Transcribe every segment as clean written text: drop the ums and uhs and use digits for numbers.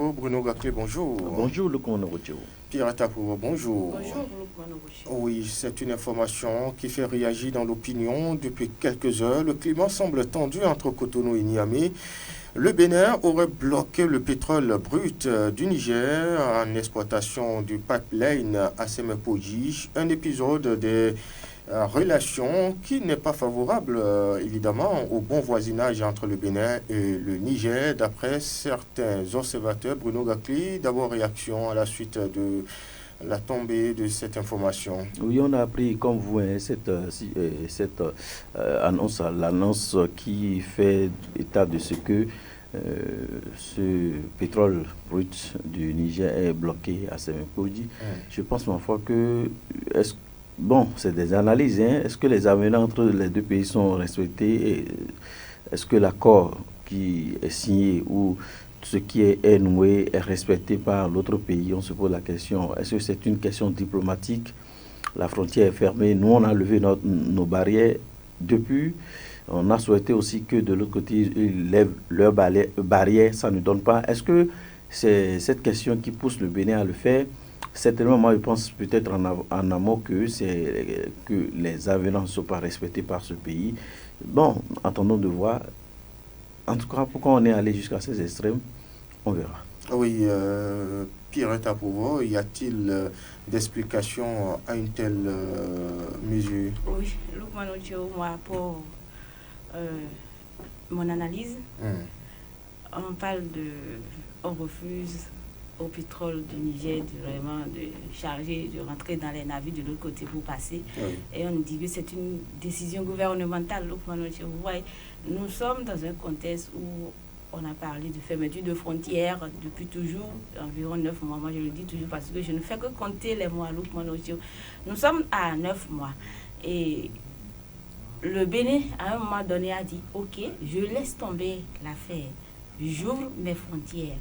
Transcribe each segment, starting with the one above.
Bonjour Bruno Gaclé, bonjour. Bonjour Lukman Ogocheo. Pierre Tapouva, bonjour. Bonjour Lukman Ogocheo. Oui, c'est une information qui fait réagir dans l'opinion depuis quelques heures. Le climat semble tendu entre Cotonou et Niamey. Le Bénin aurait bloqué le pétrole brut du Niger en exploitation du pipeline Assemepoji, un épisode des relation qui n'est pas favorable, évidemment, au bon voisinage entre le Bénin et le Niger, d'après certains observateurs. Bruno Gacli, d'abord réaction à la suite de la tombée de cette information. Oui, on a appris, comme vous, cette annonce, l'annonce qui fait état de ce que ce pétrole brut du Niger est bloqué à Semepoji. Je pense, ma foi, que bon, c'est des analyses. Est-ce que les avenants entre les deux pays sont respectés? Est-ce que l'accord qui est signé ou ce qui est noué est respecté par l'autre pays? On se pose la question. Est-ce que c'est une question diplomatique? La frontière est fermée. Nous, on a levé nos barrières depuis. On a souhaité aussi que de l'autre côté, ils lèvent leurs barrières. Ça ne donne pas. Est-ce que c'est cette question qui pousse le Bénin à le faire? Certainement, moi, je pense peut-être en amont que les avenants ne sont pas respectés par ce pays. Bon, attendons de voir. En tout cas, pourquoi on est allé jusqu'à ces extrêmes, on verra. Oui, Pierre Tapouva, y a-t-il d'explications à une telle mesure? Oui, Lukman Ogocheo, moi, pour mon analyse, on parle on refuse au pétrole du Niger de charger, de rentrer dans les navires de l'autre côté pour passer. Oui. Et on dit que c'est une décision gouvernementale. Vous voyez, nous sommes dans un contexte où on a parlé de fermeture de frontières depuis toujours, environ 9 mois. Moi, je le dis toujours parce que je ne fais que compter les mois. Nous sommes à 9 mois. Et le Bénin, à un moment donné, a dit « Ok, je laisse tomber l'affaire. J'ouvre mes frontières. »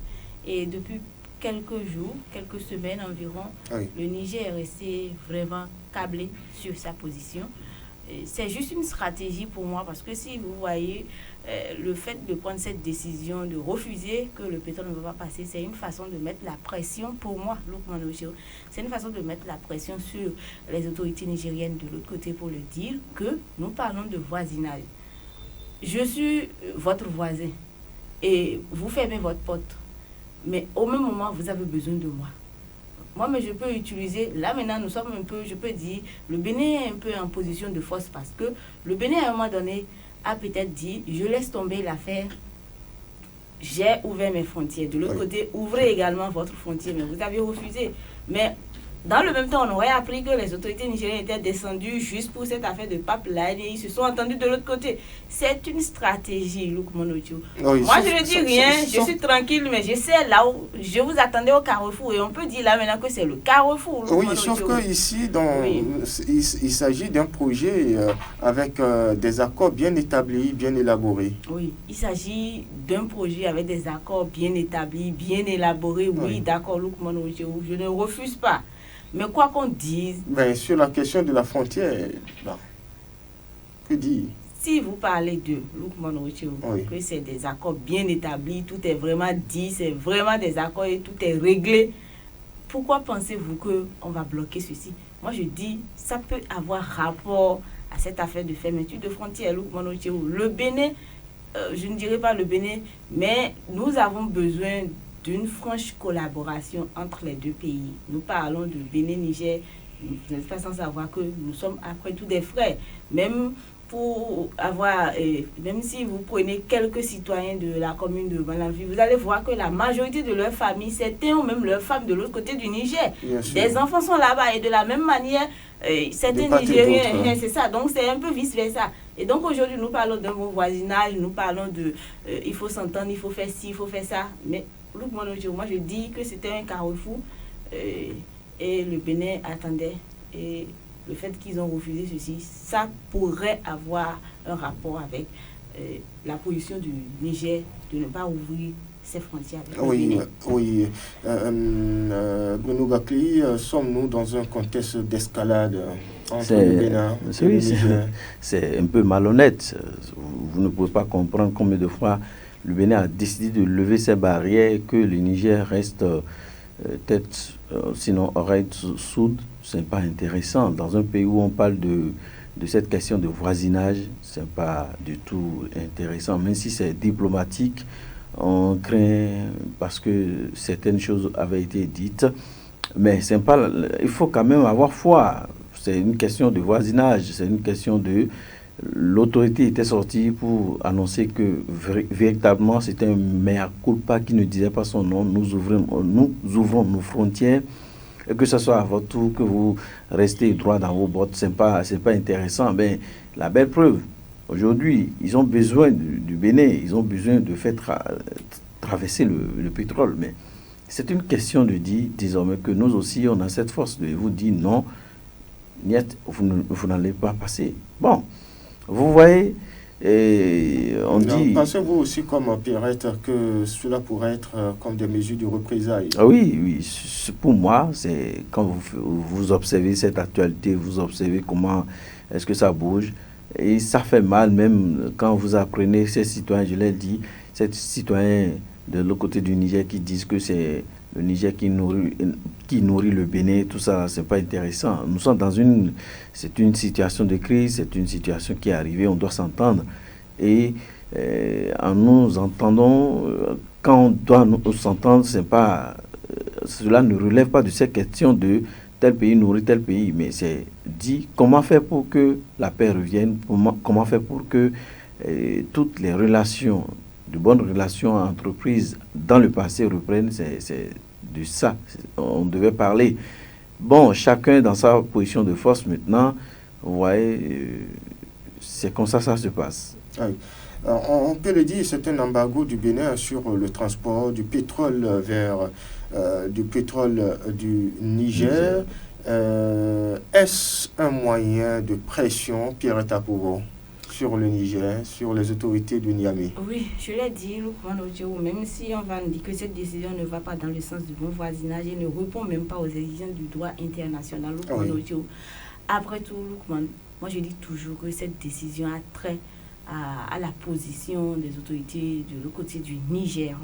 Et depuis quelques jours, quelques semaines environ, oui, le Niger est resté vraiment câblé sur sa position. C'est juste une stratégie pour moi parce que si vous voyez le fait de prendre cette décision de refuser que le pétrole ne va pas passer, c'est une façon de mettre la pression pour moi, Lukman Ogocheo. C'est une façon de mettre la pression sur les autorités nigériennes de l'autre côté pour le dire que nous parlons de voisinage. Je suis votre voisin et vous fermez votre porte. Mais au même moment, vous avez besoin de moi. Moi, mais je peux utiliser... Là, maintenant, nous sommes un peu... Je peux dire... Le Bénin est un peu en position de force parce que le Bénin, à un moment donné, a peut-être dit, je laisse tomber l'affaire. J'ai ouvert mes frontières. De l'autre côté, ouvrez également votre frontière. Mais vous avez refusé. Mais dans le même temps, on aurait appris que les autorités nigériennes étaient descendues juste pour cette affaire de pipeline et ils se sont entendus de l'autre côté. C'est une stratégie, Lukman Ogocheo. Oui, moi, je ne dis rien, je suis tranquille, mais je sais là où je vous attendais au carrefour et on peut dire là maintenant que c'est le carrefour. Oui, sauf qu'ici, il s'agit d'un projet avec des accords bien établis, bien élaborés. Oui, il s'agit d'un projet avec des accords bien établis, bien élaborés. Oui. D'accord, Lukman Ogocheo, je ne refuse pas. Mais quoi qu'on dise... Mais sur la question de la frontière, que dire? Si vous parlez de Lukman Ogocheo, que c'est des accords bien établis, tout est vraiment dit, c'est vraiment des accords et tout est réglé, pourquoi pensez-vous qu'on va bloquer ceci? Moi, je dis, ça peut avoir rapport à cette affaire de fermeture de frontières, Lukman Ogocheo. Le Bénin, je ne dirais pas le Bénin, mais nous avons besoin d'une franche collaboration entre les deux pays. Nous parlons de Bénin-Niger, vous n'êtes pas sans savoir que nous sommes après tout des frères. Même pour avoir, même si vous prenez quelques citoyens de la commune de Malanville, vous allez voir que la majorité de leurs familles, certains ont même leurs femmes de l'autre côté du Niger. Des enfants sont là-bas et de la même manière, certains Nigériens, c'est ça. Donc c'est un peu vice-versa. Et donc aujourd'hui, nous parlons d'un bon voisinage, nous parlons de, il faut s'entendre, il faut faire ci, il faut faire ça. Mais Lukman Ogocheo, moi je dis que c'était un carrefour et le Bénin attendait. Et le fait qu'ils ont refusé ceci, ça pourrait avoir un rapport avec la position du Niger de ne pas ouvrir ses frontières avec le Bénin. Oui. Bruno Gacli, sommes-nous dans un contexte d'escalade entre le Bénin et le Niger? C'est un peu malhonnête. Vous ne pouvez pas comprendre combien de fois le Bénin a décidé de lever ses barrières, que le Niger reste tête, sinon oreille sourde, ce n'est pas intéressant. Dans un pays où on parle de cette question de voisinage, ce n'est pas du tout intéressant. Même si c'est diplomatique, on craint parce que certaines choses avaient été dites. Mais c'est pas, il faut quand même avoir foi. C'est une question de voisinage, c'est une question de... L'autorité était sortie pour annoncer que véritablement c'était un mea culpa qui ne disait pas son nom. Nous ouvrons nos frontières, et que ce soit à votre tour, que vous restez droit dans vos bottes, c'est pas intéressant. Mais la belle preuve, aujourd'hui, ils ont besoin du Bénin, ils ont besoin de faire traverser le pétrole. Mais c'est une question de dire désormais que nous aussi, on a cette force de vous dire non, vous n'allez pas passer. Bon. Vous voyez, on dit... Pensez-vous aussi, comme Pierrette, que cela pourrait être comme des mesures de représailles? Oui. Pour moi, c'est quand vous observez cette actualité, vous observez comment est-ce que ça bouge. Et ça fait mal, même quand vous apprenez ces citoyens, je l'ai dit, ces citoyens de l'autre côté du Niger qui disent que c'est le Niger qui nourrit le Bénin, tout ça, c'est pas intéressant. Nous sommes dans c'est une situation de crise, c'est une situation qui est arrivée, on doit s'entendre. Et en nous entendant, quand on doit nous s'entendre, cela ne relève pas de cette question de tel pays nourrit tel pays, mais c'est dit comment faire pour que la paix revienne, comment faire pour que toutes les relations, de bonnes relations entreprises dans le passé reprennent, c'est de ça on devait parler. Bon, chacun dans sa position de force maintenant, vous voyez, c'est comme ça se passe. Oui. On peut le dire, c'est un embargo du Bénin sur le transport du pétrole du Niger. Est-ce un moyen de pression, Pierrette Aporo, sur le Niger, sur les autorités de Niamey? Oui, je l'ai dit, même si on va nous dire que cette décision ne va pas dans le sens du bon voisinage et ne répond même pas aux exigences du droit international. Oui. Après tout, moi je dis toujours que cette décision a trait à la position des autorités de l'autre côté du Niger.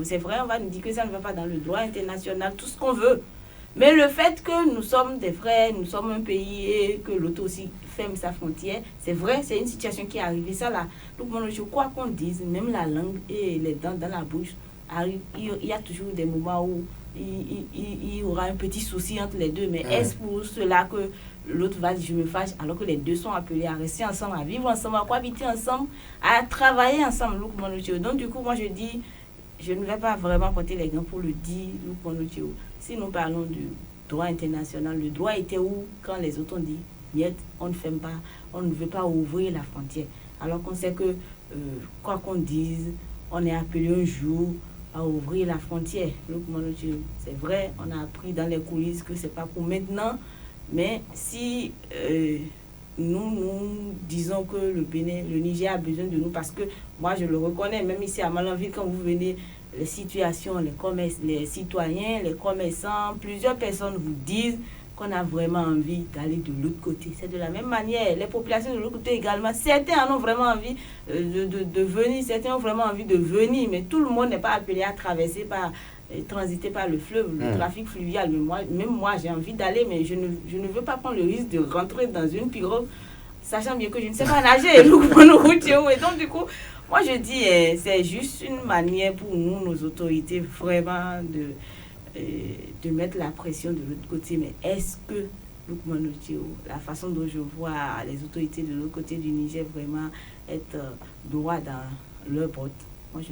C'est vrai, on va nous dire que ça ne va pas dans le droit international, tout ce qu'on veut. Mais le fait que nous sommes des frères, nous sommes un pays et que l'autre aussi ferme sa frontière, c'est vrai, c'est une situation qui est arrivée. Ça là, donc je crois qu'on dise, même la langue et les dents dans la bouche, il y a toujours des moments où il y aura un petit souci entre les deux. Mais est-ce pour cela que l'autre va dire je me fâche, alors que les deux sont appelés à rester ensemble, à vivre ensemble, à cohabiter ensemble, à travailler ensemble? Donc du coup, moi je dis, je ne vais pas vraiment porter les gants pour le dire. Si nous parlons du droit international, le droit était où quand les autres ont dit on ne ferme pas, on ne veut pas ouvrir la frontière, alors qu'on sait que quoi qu'on dise, on est appelé un jour à ouvrir la frontière. C'est vrai, on a appris dans les coulisses que c'est pas pour maintenant, mais si nous disons que le Bénin, le Niger a besoin de nous, parce que moi je le reconnais, même ici à Malanville, quand vous venez, les situations, les citoyens, les commerçants, plusieurs personnes vous disent qu'on a vraiment envie d'aller de l'autre côté. C'est de la même manière, les populations de l'autre côté également, certains en ont vraiment envie de venir, certains ont vraiment envie de venir, mais tout le monde n'est pas appelé à transiter par le fleuve, le trafic fluvial. Même moi, j'ai envie d'aller, mais je ne veux pas prendre le risque de rentrer dans une pirogue, sachant bien que je ne sais pas nager. Et donc, du coup, moi, je dis, c'est juste une manière pour nous, nos autorités, vraiment de mettre la pression de l'autre côté. Mais est-ce que, la façon dont je vois les autorités de l'autre côté du Niger vraiment être droit dans leur botte? Moi,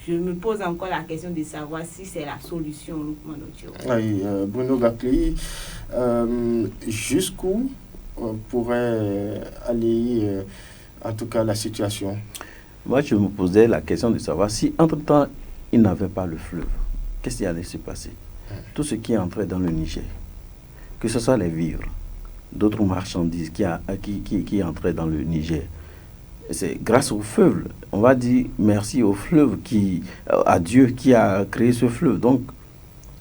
je me pose encore la question de savoir si c'est la solution. Oui, Bruno Gakli, jusqu'où pourrait aller, en tout cas, la situation? Moi, je me posais la question de savoir si, entre-temps, il n'avait pas le fleuve, qu'est-ce qui allait se passer? Tout ce qui entrait dans le Niger, que ce soit les vivres, d'autres marchandises qui entraient dans le Niger, c'est grâce au fleuve. On va dire merci au fleuve, à Dieu qui a créé ce fleuve. Donc,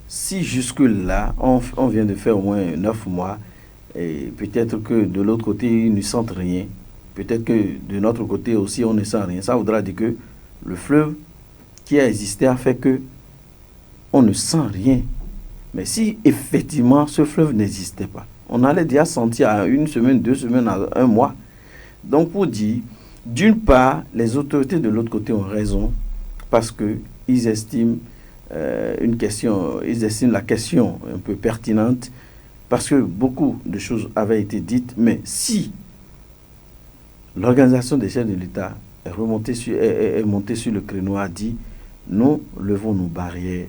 si jusque-là, on vient de faire au moins 9 mois, et peut-être que de l'autre côté, ils ne sentent rien, peut-être que de notre côté aussi, on ne sent rien, ça voudra dire que le fleuve qui a existé a fait que on ne sent rien. Mais si effectivement ce fleuve n'existait pas, on allait déjà sentir à 1 semaine, 2 semaines, à 1 mois. Donc pour dire, d'une part, les autorités de l'autre côté ont raison parce qu'ils estiment ils estiment la question un peu pertinente parce que beaucoup de choses avaient été dites. Mais si l'organisation des chefs de l'État est montée sur le créneau, a dit nous levons nos barrières,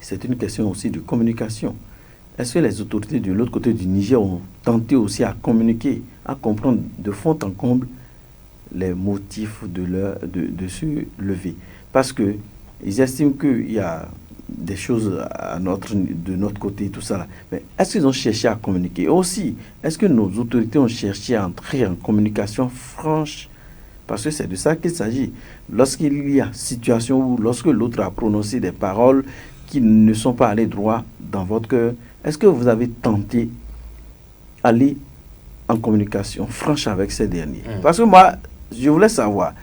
c'est une question aussi de communication. Est-ce que les autorités de l'autre côté du Niger ont tenté aussi à communiquer, à comprendre de fond en comble les motifs de se lever? Parce qu'ils estiment qu'il y a des choses de notre côté, tout ça. Mais est-ce qu'ils ont cherché à communiquer? Et aussi, est-ce que nos autorités ont cherché à entrer en communication franche? Parce que c'est de ça qu'il s'agit. Lorsqu'il y a situation où, lorsque l'autre a prononcé des paroles qui ne sont pas allées droit dans votre cœur, est-ce que vous avez tenté d'aller en communication franche avec ces derniers? Parce que moi, je voulais savoir,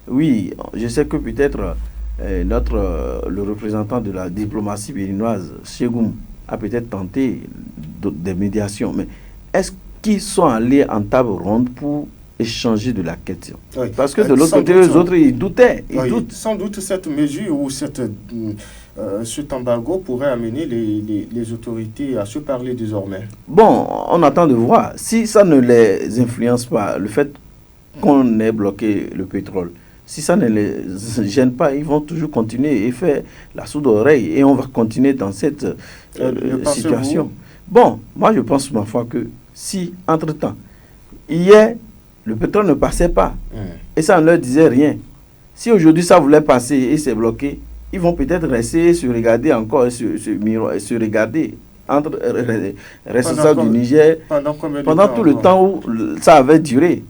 oui, je sais que peut-être le représentant de la diplomatie béninoise, Chegoum, a peut-être tenté des médiations, mais est-ce qu'ils sont allés en table ronde pour échanger de la question? Oui. Parce que de l'autre côté, les autres, ils doutaient. Sans doute, cette mesure ou cet embargo pourrait amener les autorités à se parler désormais. Bon, on attend de voir. Si ça ne les influence pas, le fait qu'on ait bloqué le pétrole, si ça ne les gêne pas, ils vont toujours continuer et faire la sourde oreille et on va continuer dans cette situation. Bon, moi je pense ma foi que si, entre-temps, hier, le pétrole ne passait pas et ça ne leur disait rien, si aujourd'hui ça voulait passer et c'est bloqué, ils vont peut-être rester se regarder encore, se regarder entre responsables du Niger pendant tout le temps où ça avait duré.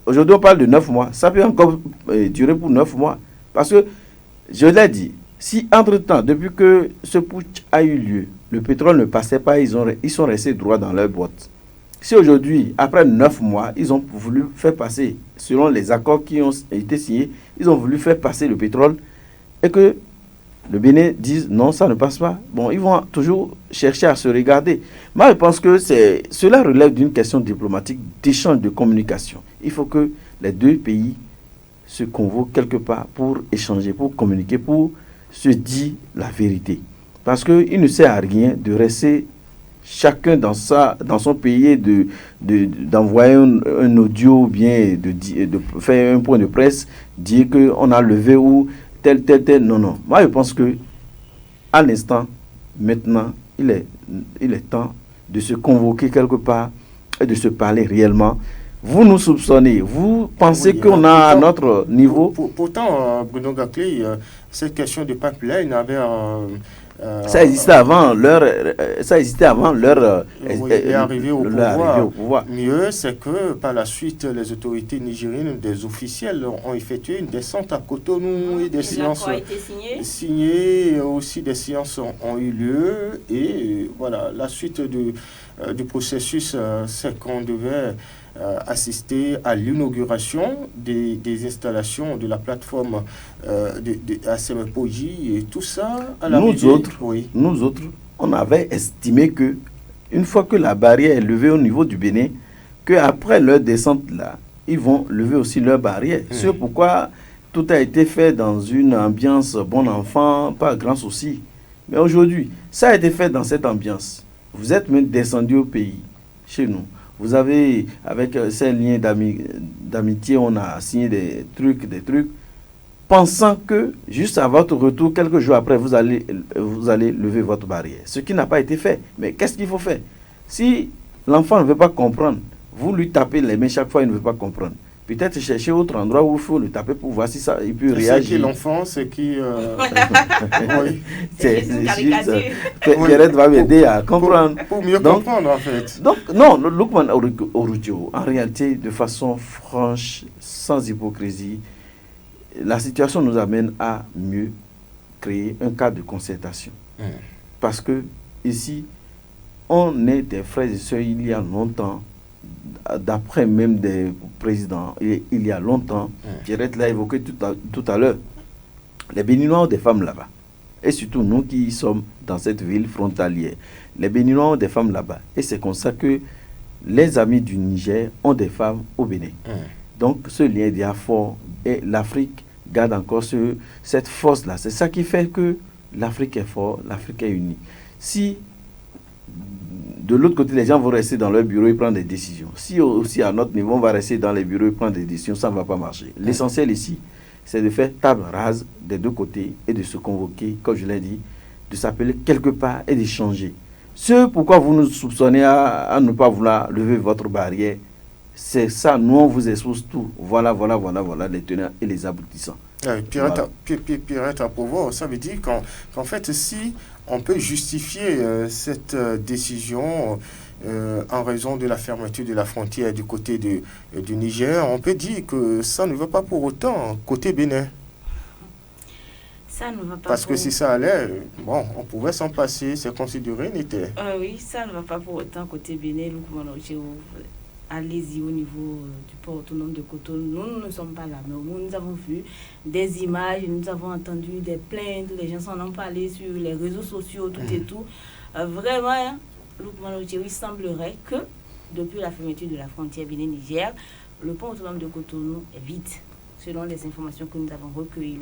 Aujourd'hui, on parle de 9 mois. Ça peut encore durer pour 9 mois. Parce que, je l'ai dit, si entre-temps, depuis que ce putsch a eu lieu, le pétrole ne passait pas, ils sont restés droits dans leur boîte. Si aujourd'hui, après 9 mois, ils ont voulu faire passer, selon les accords qui ont été signés, ils ont voulu faire passer le pétrole et que le Bénin dise non, ça ne passe pas. Bon, ils vont toujours chercher à se regarder. Moi, je pense que cela relève d'une question diplomatique, d'échange de communication. Il faut que les deux pays se convoquent quelque part pour échanger, pour communiquer, pour se dire la vérité. Parce qu'il ne sert à rien de rester chacun dans son pays d'envoyer un audio ou bien de faire un point de presse, dire qu'on a levé ou tel. Non. Moi, je pense que à l'instant, maintenant, il est temps de se convoquer quelque part et de se parler réellement. Vous nous soupçonnez, vous pensez qu'on a à notre niveau. Pourtant, Bruno Gakli, cette question de pipeline avait ça existait avant leur arrivée au pouvoir. Mieux, c'est que par la suite, les autorités nigériennes, des officiels, ont effectué une descente à Cotonou et des séances signées, aussi des séances ont eu lieu. Et voilà, la suite du processus, c'est qu'on devait assister à l'inauguration des installations de la plateforme de ASMPOJ et tout ça à la Nous autres, on avait estimé que une fois que la barrière est levée au niveau du Bénin, qu'après leur descente là, ils vont lever aussi leur barrière. C'est pourquoi tout a été fait dans une ambiance bon enfant, pas grand souci. Mais aujourd'hui, ça a été fait dans cette ambiance. Vous êtes même descendu au pays, chez nous. Vous avez, avec ces liens d'amitié, on a signé des trucs, pensant que juste à votre retour, quelques jours après, vous allez lever votre barrière. Ce qui n'a pas été fait. Mais qu'est-ce qu'il faut faire? Si l'enfant ne veut pas comprendre, vous lui tapez les mains chaque fois, il ne veut pas comprendre. Peut-être chercher autre endroit où il faut le taper pour voir si ça, il peut réagir. C'est qui l'enfant, c'est qui... Oui. C'est juste... Pierrette va m'aider à comprendre. Pour mieux comprendre, en fait. Donc, non, Lukman Orujo, en réalité, de façon franche, sans hypocrisie, la situation nous amène à mieux créer un cadre de concertation. Parce que, ici, on est des frères et sœurs il y a longtemps. d'après même des présidents, il y a longtemps, Pierrette l'a évoqué tout à l'heure, les Béninois ont des femmes là-bas. Et surtout nous qui sommes dans cette ville frontalière. Les Béninois ont des femmes là-bas. Et c'est comme ça que les amis du Niger ont des femmes au Bénin. Donc ce lien est déjà fort. Et l'Afrique garde encore cette force-là. C'est ça qui fait que l'Afrique est forte, l'Afrique est unie. Si de l'autre côté, les gens vont rester dans leur bureau et prendre des décisions. Si aussi à notre niveau, on va rester dans les bureaux et prendre des décisions, ça ne va pas marcher. L'essentiel ici, c'est de faire table rase des deux côtés et de se convoquer, comme je l'ai dit, de s'appeler quelque part et d'échanger. Ce pourquoi vous nous soupçonnez à ne pas vouloir lever votre barrière, c'est ça, nous on vous expose tout. Voilà les tenants et les aboutissants. Pierrette à pouvoir, ça veut dire qu'en fait, si on peut justifier cette décision en raison de la fermeture de la frontière du côté du Niger, on peut dire que ça ne va pas pour autant côté Bénin. Ça ne va pas. Parce que si ça allait, bon, on pouvait s'en passer, c'est considéré n'était. Oui, ça ne va pas pour autant côté Bénin. Allez-y au niveau du port autonome de Cotonou. Nous ne sommes pas là, mais au moins nous avons vu des images, nous avons entendu des plaintes, les gens s'en ont parlé sur les réseaux sociaux, tout et tout. Vraiment, il semblerait que depuis la fermeture de la frontière Bénin-Niger, le port autonome de Cotonou est vide, selon les informations que nous avons recueillies.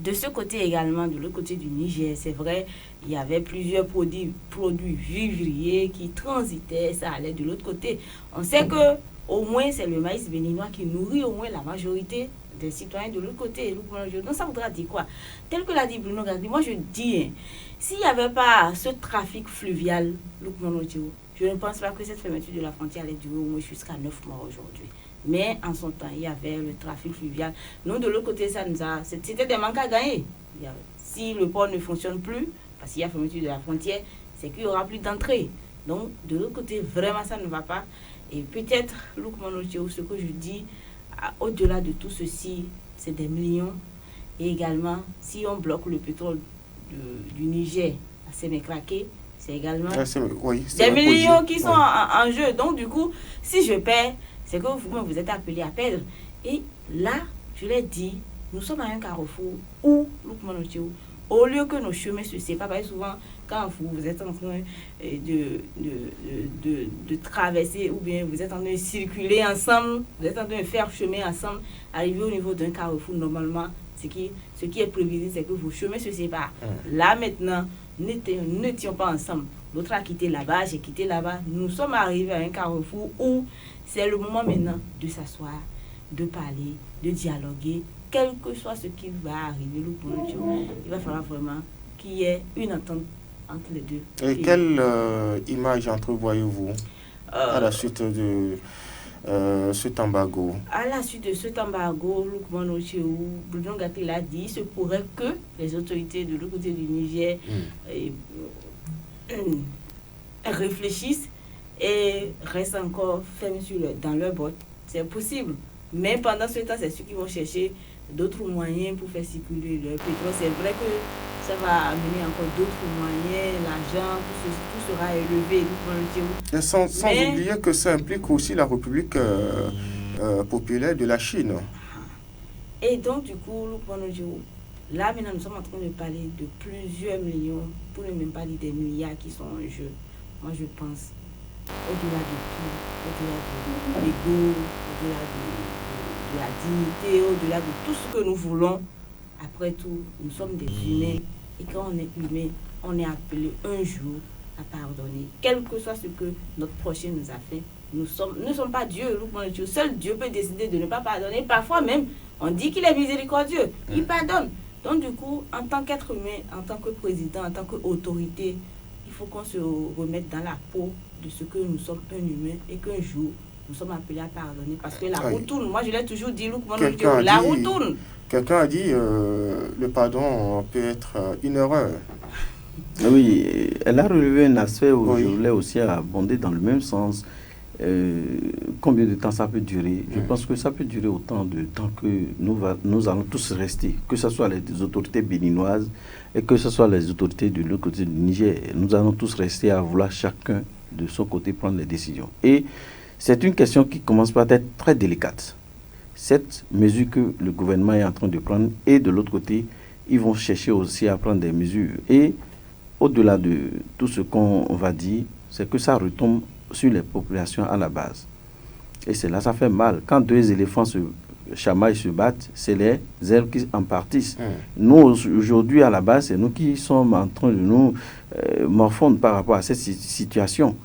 De ce côté également, de l'autre côté du Niger, c'est vrai, il y avait plusieurs produits vivriers qui transitaient, ça allait de l'autre côté. On sait que au moins c'est le maïs béninois qui nourrit au moins la majorité des citoyens de l'autre côté. Donc ça voudra dire quoi? Tel que l'a dit Bruno Gagli, moi je dis, s'il n'y avait pas ce trafic fluvial, je ne pense pas que cette fermeture de la frontière allait durer au moins jusqu'à 9 mois aujourd'hui. Mais en son temps, il y avait le trafic fluvial. Nous, de l'autre côté, c'était des manques à gagner. Si le port ne fonctionne plus, parce qu'il y a fermeture de la frontière, c'est qu'il n'y aura plus d'entrée. Donc, de l'autre côté, vraiment, ça ne va pas. Et peut-être, ce que je dis, au-delà de tout ceci, c'est des millions. Et également, si on bloque le pétrole du Niger à Sémécraqué, c'est également des millions qui sont en jeu. Donc, du coup, si je perds, c'est que vous êtes appelé à perdre. Et là, je l'ai dit, nous sommes à un carrefour où, au lieu que nos chemins se séparent, souvent, quand vous êtes en train de traverser ou bien vous êtes en train de circuler ensemble, vous êtes en train de faire chemin ensemble, arriver au niveau d'un carrefour, normalement, ce qui est prévisible, c'est que vos chemins se séparent. Là, maintenant, n'étions pas ensemble. L'autre a quitté là-bas, j'ai quitté là-bas. Nous sommes arrivés à un carrefour où c'est le moment maintenant de s'asseoir, de parler, de dialoguer, quel que soit ce qui va arriver, il va falloir vraiment qu'il y ait une entente entre les deux. Et quelle image entrevoyez-vous à la suite de cet embargo? À la suite de cet embargo, Bruno Gagli l'a dit, il se pourrait que les autorités de l'autre côté du Niger réfléchissent et restent encore fermes dans leur botte. C'est possible. Mais pendant ce temps, c'est ceux qui vont chercher d'autres moyens pour faire circuler leur pétrole. C'est vrai que ça va amener encore d'autres moyens, l'argent, tout sera élevé. Sans oublier que ça implique aussi la République populaire de la Chine. Et donc, du coup, là, maintenant, nous sommes en train de parler de plusieurs millions, pour ne même pas dire des milliards qui sont en jeu. Moi, je pense, au-delà de tout, au-delà de l'ego, au-delà de la dignité, au-delà de tout ce que nous voulons, après tout, nous sommes des humains. Et quand on est humain, on est appelé un jour à pardonner. Quel que soit ce que notre prochain nous a fait, nous ne sommes pas Dieu. Seul Dieu peut décider de ne pas pardonner. Parfois même, on dit qu'il est miséricordieux. Il pardonne. Donc du coup, en tant qu'être humain, en tant que président, en tant qu'autorité, il faut qu'on se remette dans la peau de ce que nous sommes un humain et qu'un jour, nous sommes appelés à pardonner. Parce que la roue tourne. Moi, je l'ai toujours dit, la roue tourne. Quelqu'un a dit le pardon peut être une erreur. Oui, elle a relevé un aspect où je voulais aussi abonder dans le même sens. Combien de temps ça peut durer? Je pense que ça peut durer autant de temps que nous allons tous rester, que ce soit les autorités béninoises et que ce soit les autorités de l'autre côté du Niger. Nous allons tous rester à vouloir chacun de son côté prendre les décisions. Et c'est une question qui commence par être très délicate. Cette mesure que le gouvernement est en train de prendre, et de l'autre côté, ils vont chercher aussi à prendre des mesures. Et au-delà de tout ce qu'on va dire, c'est que ça retombe sur les populations à la base. Et c'est là, ça fait mal. Quand deux éléphants se chamaillent, se battent, c'est les ailes qui en partissent. Nous, aujourd'hui, à la base, c'est nous qui sommes en train de nous morfondre par rapport à cette situation.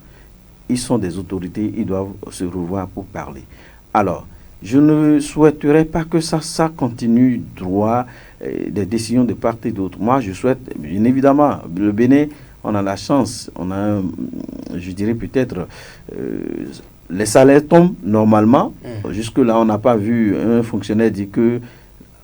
Ils sont des autorités, ils doivent se revoir pour parler. Alors, je ne souhaiterais pas que ça continue droit, des décisions de part et d'autre. Moi, je souhaite, bien évidemment, le Bénin, on a la chance, on a, je dirais peut-être, les salaires tombent normalement. Jusque-là, on n'a pas vu un fonctionnaire dire que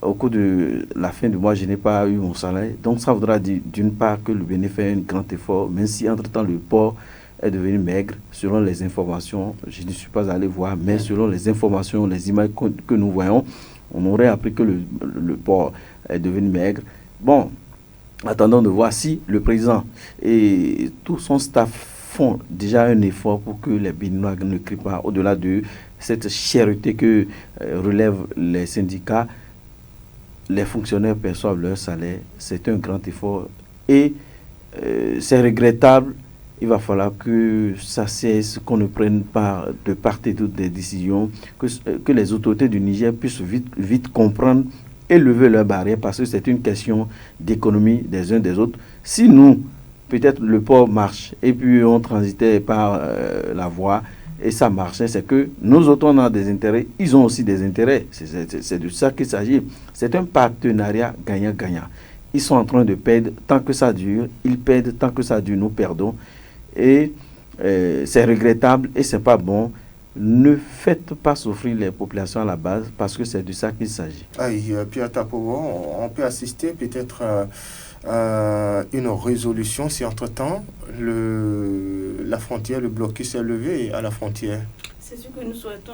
au cours de la fin du mois, je n'ai pas eu mon salaire. Donc, ça voudra dire, d'une part, que le Bénin fait un grand effort, même si, entre-temps, le port est devenu maigre, selon les informations. Je ne suis pas allé voir, mais selon les informations, les images que nous voyons, on aurait appris que le port est devenu maigre. Bon, attendons de voir si le président et tout son staff font déjà un effort pour que les Béninois ne crient pas au-delà de cette cherté que relèvent les syndicats. Les fonctionnaires perçoivent leur salaire. C'est un grand effort et c'est regrettable. Il va falloir que ça cesse, qu'on ne prenne pas de part et d'autre des décisions, que les autorités du Niger puissent vite comprendre et lever leurs barrières, parce que c'est une question d'économie des uns des autres. Si nous, peut-être le port marche, et puis on transitait par la voie, et ça marchait, c'est que nous autres, on a des intérêts, ils ont aussi des intérêts. C'est de ça qu'il s'agit. C'est un partenariat gagnant-gagnant. Ils sont en train de perdre tant que ça dure, ils perdent tant que ça dure, nous perdons. Et c'est regrettable et c'est pas bon. Ne faites pas souffrir les populations à la base, parce que c'est de ça qu'il s'agit. Pierre Tapovo, on peut assister peut-être à une résolution si entre-temps la frontière, le blocus s'est levé à la frontière. C'est ce que nous souhaitons,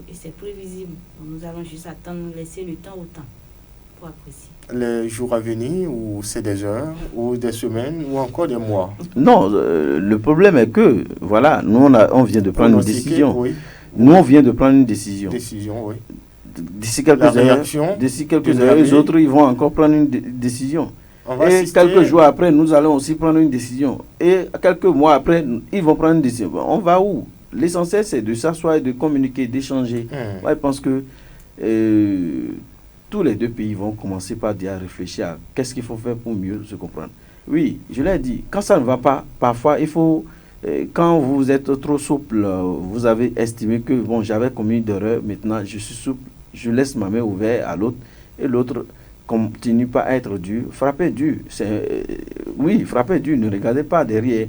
et c'est prévisible. Nous allons juste attendre, laisser le temps au temps pour apprécier. Les jours à venir, ou c'est des heures, ou des semaines, ou encore des mois? Non, le problème est que, voilà, nous on vient de prendre une décision. Oui. Nous on vient de prendre une décision. Décision, oui. D'ici quelques heures, les autres, ils vont encore prendre une décision. Et quelques jours après, nous allons aussi prendre une décision. Et quelques mois après, ils vont prendre une décision. On va où? L'essentiel, c'est de s'asseoir et de communiquer, d'échanger. Moi, je pense que tous les deux pays vont commencer par dire, réfléchir à qu'est-ce qu'il faut faire pour mieux se comprendre. Oui, je l'ai dit, quand ça ne va pas, parfois, il faut, quand vous êtes trop souple, vous avez estimé que, bon, j'avais commis d'erreur, maintenant je suis souple, je laisse ma main ouverte à l'autre, et l'autre continue pas à être dur. Frappez dur, oui, frappez dur, ne regardez pas derrière.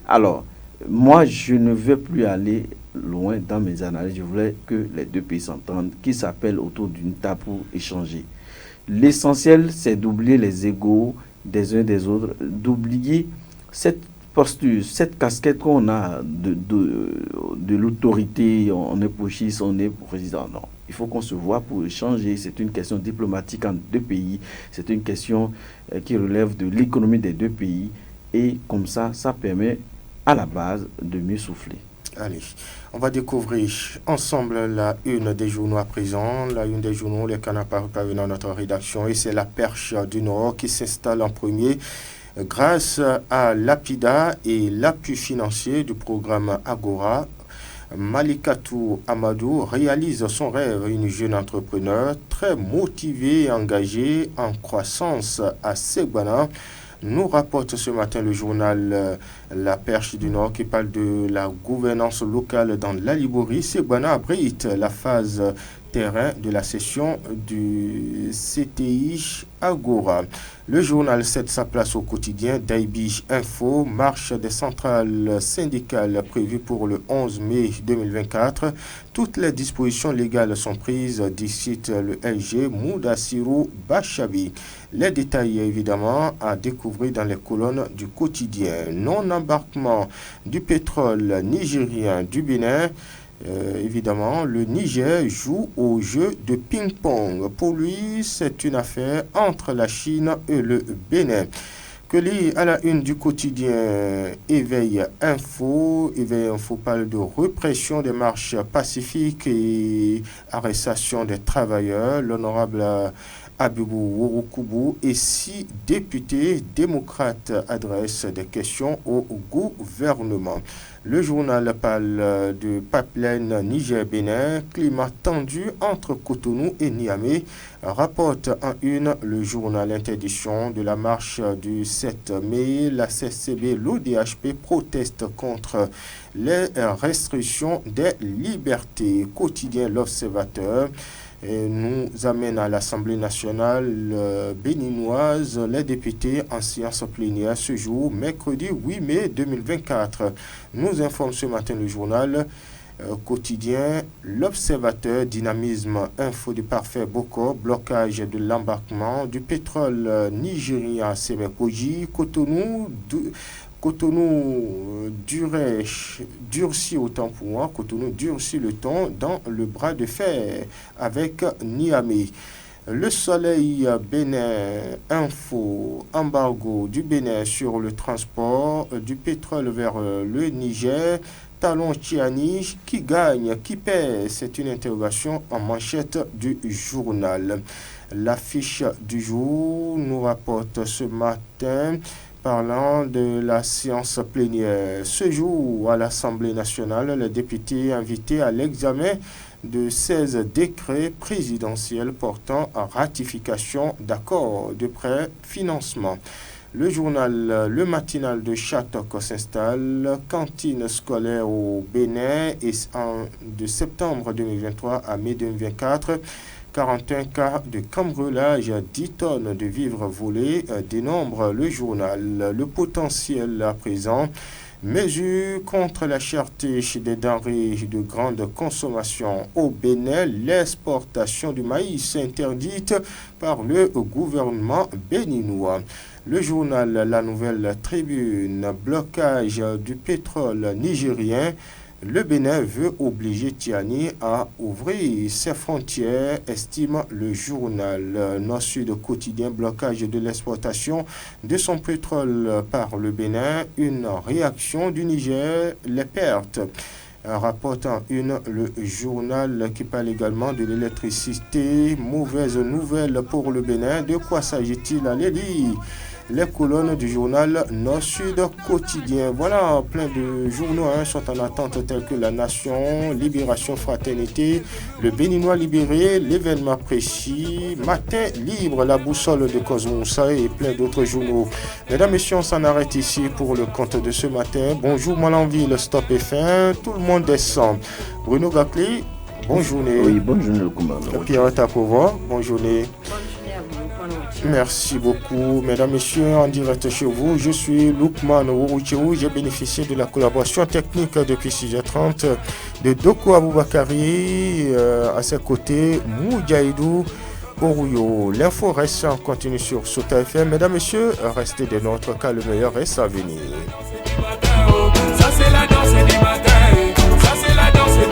Alors, moi, je ne veux plus aller loin dans mes analyses. Je voulais que les deux pays s'entendent, qu'ils s'appellent autour d'une table pour échanger. L'essentiel, c'est d'oublier les égos des uns des autres, d'oublier cette posture, cette casquette qu'on a de l'autorité. On est putschiste, on est président. Non, il faut qu'on se voit pour échanger. C'est une question diplomatique entre deux pays. C'est une question qui relève de l'économie des deux pays. Et comme ça, ça permet à la base de mieux souffler. Allez, on va découvrir ensemble la une des journaux à présent. La une des journaux, les canards parvenant à notre rédaction, et c'est la Perche du Nord qui s'installe en premier grâce à l'APIDA et l'appui financier du programme Agora. Malikatou Amadou réalise son rêve, une jeune entrepreneur très motivée et engagée en croissance à Segbana. Nous rapporte ce matin le journal La Perche du Nord qui parle de la gouvernance locale dans l'Alibouri. Segbana abrite la phase terrain de la session du CTI Agora. Le journal cède sa place au quotidien d'Aibij Info, marche des centrales syndicales prévue pour le 11 mai 2024. Toutes les dispositions légales sont prises, d'ici le LG Moudassirou Bachabi. Les détails évidemment à découvrir dans les colonnes du quotidien. Non-embarquement du pétrole nigérien du Bénin. Évidemment, le Niger joue au jeu de ping-pong. Pour lui, c'est une affaire entre la Chine et le Bénin. Que lit à la une du quotidien Éveil Info. Éveil Info parle de répression des marches pacifiques et arrestation des travailleurs. L'honorable Abibou Wouroukoubou et 6 députés démocrates adressent des questions au gouvernement. Le journal parle de pipeline Niger-Bénin, climat tendu entre Cotonou et Niamey. Rapporte en une le journal interdiction de la marche du 7 mai. La CCB, l'ODHP proteste contre les restrictions des libertés. Quotidien L'Observateur nous amène à l'Assemblée nationale béninoise. Les députés en séance plénière ce jour, mercredi 8 mai 2024. Nous informe ce matin le journal quotidien L'Observateur, dynamisme info du parfait Boko, blocage de l'embarquement du pétrole nigérien à Semekoji, Cotonou durcit autant pour moi, Cotonou durcit le ton dans le bras de fer avec Niamey. Le Soleil Bénin Info, embargo du Bénin sur le transport du pétrole vers le Niger. Talon Tiani, qui gagne, qui perd? C'est une interrogation en manchette du journal. L'affiche du jour nous rapporte ce matin parlant de la séance plénière. Ce jour, à l'Assemblée nationale, les députés invités à l'examen de 16 décrets présidentiels portant à ratification d'accords de pré-financement. Le journal Le Matinal de Chatok s'installe. Cantine scolaire au Bénin et de septembre 2023 à mai 2024. 41 cas de cambriolage, 10 tonnes de vivres volés, dénombre le journal. Le potentiel à présent. Mesures contre la cherté des denrées de grande consommation au Bénin, l'exportation du maïs interdite par le gouvernement béninois. Le journal La Nouvelle Tribune, blocage du pétrole nigérien. Le Bénin veut obliger Tiani à ouvrir ses frontières, estime le journal. Nord-Sud Quotidien, blocage de l'exportation de son pétrole par le Bénin. Une réaction du Niger, les pertes. Rapporte en une le journal qui parle également de l'électricité. Mauvaise nouvelle pour le Bénin. De quoi s'agit-il? Allez lire les colonnes du journal Nord-Sud Quotidien. Voilà, plein de journaux sont en attente tels que La Nation, Libération, Fraternité, Le Béninois libéré, L'événement précis, Matin libre, La boussole de Cosmoussa et plein d'autres journaux. Mesdames et messieurs, on s'en arrête ici pour le compte de ce matin. Bonjour Malanville, Stop et fin, tout le monde descend. Bruno Gaclé, bonne journée. Oui, bonne journée le commandant. Pierre Tapova, bonne journée. Merci beaucoup, mesdames et messieurs, en direct chez vous. Je suis Lukman Wouroucheou. J'ai bénéficié de la collaboration technique depuis 6h30 de Doko Aboubakari. À ses côtés, Moudjaïdou Oruyo. L'info reste en continu sur Sota FM. Mesdames et messieurs, restez des nôtres car le meilleur reste à venir. Ça, c'est la danse du matin.